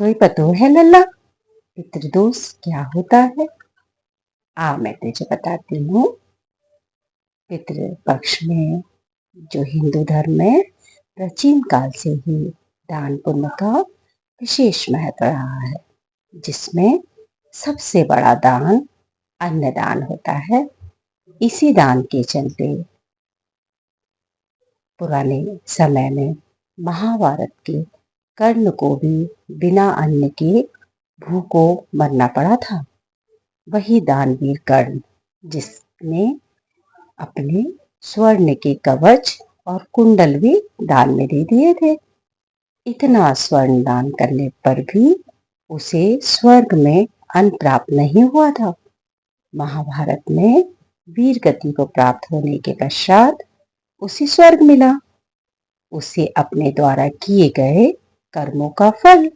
तो ही पतो है लल्ला, पितृदोष क्या होता है। मैं तुझे बताती हूँ। पितृपक्ष में जो हिंदू धर्म में प्राचीन काल से ही दान पुण्य का विशेष महत्व रहा है, जिसमें सबसे बड़ा दान अन्नदान होता है। इसी दान के चलते पुराने समय में महाभारत के कर्ण को भी बिना अन्न के भूखों मरना पड़ा था। वही दानवीर कर्ण, जिसने अपने स्वर्ण के कवच और कुंडल भी दान में दे दिए थे। इतना स्वर्ण दान करने पर भी उसे स्वर्ग में अन्न प्राप्त नहीं हुआ था। महाभारत में वीर गति को प्राप्त होने के पश्चात उसे स्वर्ग मिला। उसे अपने द्वारा किए गए कर्मों का फल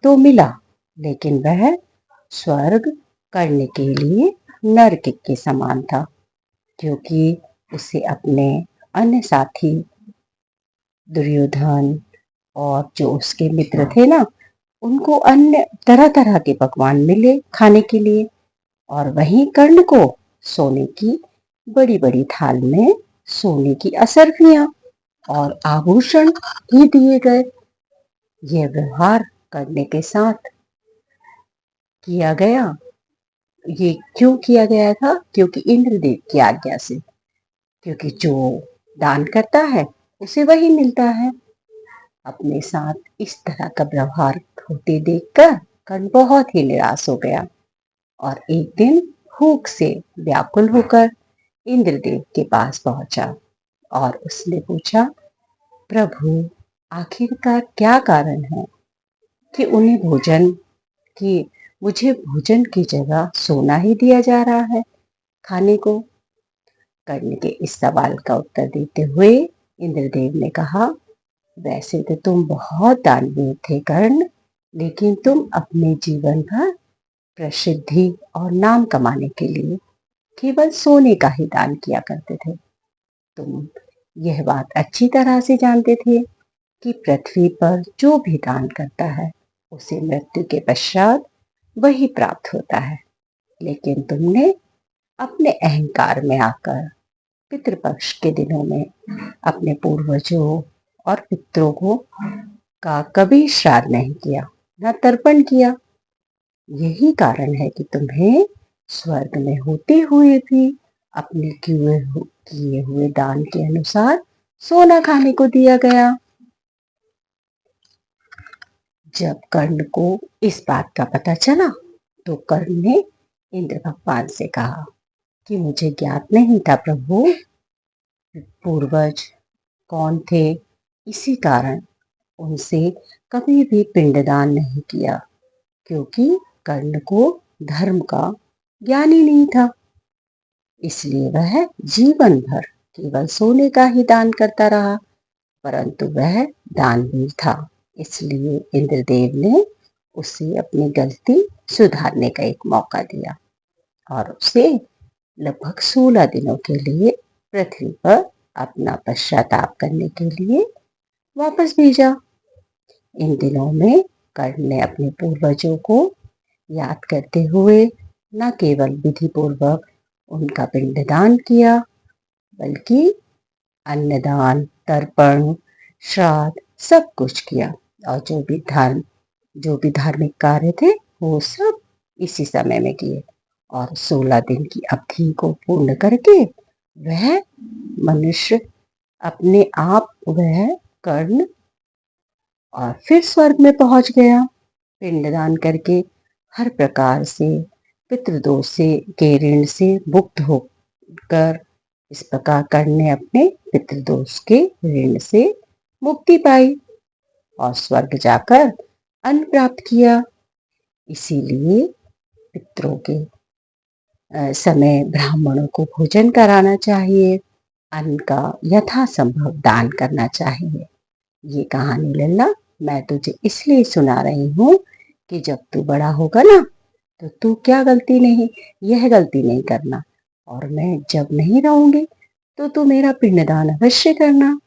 तो मिला, लेकिन वह स्वर्ग करने के लिए नरक के समान था, क्योंकि उसे अपने अन्य साथी दुर्योधन और जो उसके मित्र थे ना, उनको अन्य तरह तरह के पकवान मिले खाने के लिए, और वहीं कर्ण को सोने की बड़ी बड़ी थाल में सोने की असरफियां और आभूषण ही दिए गए। यह व्यवहार करने के साथ किया गया। ये क्यों किया गया था? क्योंकि इंद्रदेव की आज्ञा से, क्योंकि जो दान करता है उसे वही मिलता है। अपने साथ इस तरह का व्यवहार होते देखकर कर्ण बहुत ही निराश हो गया और एक दिन भूख से व्याकुल होकर इंद्रदेव के पास पहुंचा और उसने पूछा, प्रभु, आखिरकार क्या कारण है कि मुझे भोजन की जगह सोना ही दिया जा रहा है खाने को। कर्ण के इस सवाल का उत्तर देते हुए इंद्रदेव ने कहा, वैसे तो तुम बहुत दानवीर थे कर्ण, लेकिन तुम अपने जीवन भर प्रसिद्धि और नाम कमाने के लिए केवल सोने का ही दान किया करते थे। तुम यह बात अच्छी तरह से जानते थे कि पृथ्वी पर जो भी दान करता है उसे मृत्यु के पश्चात वही प्राप्त होता है, लेकिन तुमने अपने अहंकार में आकर पितृपक्ष के दिनों में अपने पूर्वजों और पितरों को का कभी श्राद्ध नहीं किया, न तर्पण किया। यही कारण है कि तुम्हें स्वर्ग में होते हुए भी अपने किए हुए दान के अनुसार सोना खाने को दिया गया। जब कर्ण को इस बात का पता चला तो कर्ण ने इंद्र भगवान से कहा कि मुझे ज्ञात नहीं था प्रभु, पूर्वज कौन थे, इसी कारण उनसे कभी भी पिंडदान नहीं किया, क्योंकि कर्ण को धर्म का ज्ञान ही नहीं था। इसलिए वह जीवन भर केवल सोने का ही दान करता रहा, परंतु वह दानवीर था। इसलिए इंद्रदेव ने उसे अपनी गलती सुधारने का एक मौका दिया और उसे लगभग 16 दिनों के लिए पृथ्वी पर अपना पश्चाताप करने के लिए वापस भेजा। इन दिनों में कर्ण ने अपने पूर्वजों को याद करते हुए न केवल विधि पूर्वक उनका पिंडदान किया, बल्कि अन्नदान, तर्पण, श्राद्ध सब कुछ किया, और जो भी धार्मिक कार्य थे वो सब इसी समय में किए। और 16 दिन की अवधि को पूर्ण करके वह मनुष्य अपने आप वह कर्ण और फिर स्वर्ग में पहुंच गया। पिंडदान करके हर प्रकार से पितृदोष से के ऋण से मुक्त होकर इस प्रकार कर्ण ने अपने पितृदोष के ऋण से मुक्ति पाई और स्वर्ग जाकर अन्न प्राप्त किया। इसीलिए पितरों के समय ब्राह्मणों को भोजन कराना चाहिए, अन्न का यथासंभव दान करना चाहिए। ये कहानी लल्ला मैं तुझे इसलिए सुना रही हूँ कि जब तू बड़ा होगा ना तो तू यह गलती नहीं करना, और मैं जब नहीं रहूंगी तो तू मेरा पिंडदान अवश्य करना।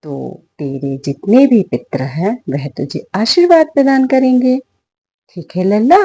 तो तेरे जितने भी पित्र हैं वह तुझे आशीर्वाद प्रदान करेंगे। ठीक है लल्ला।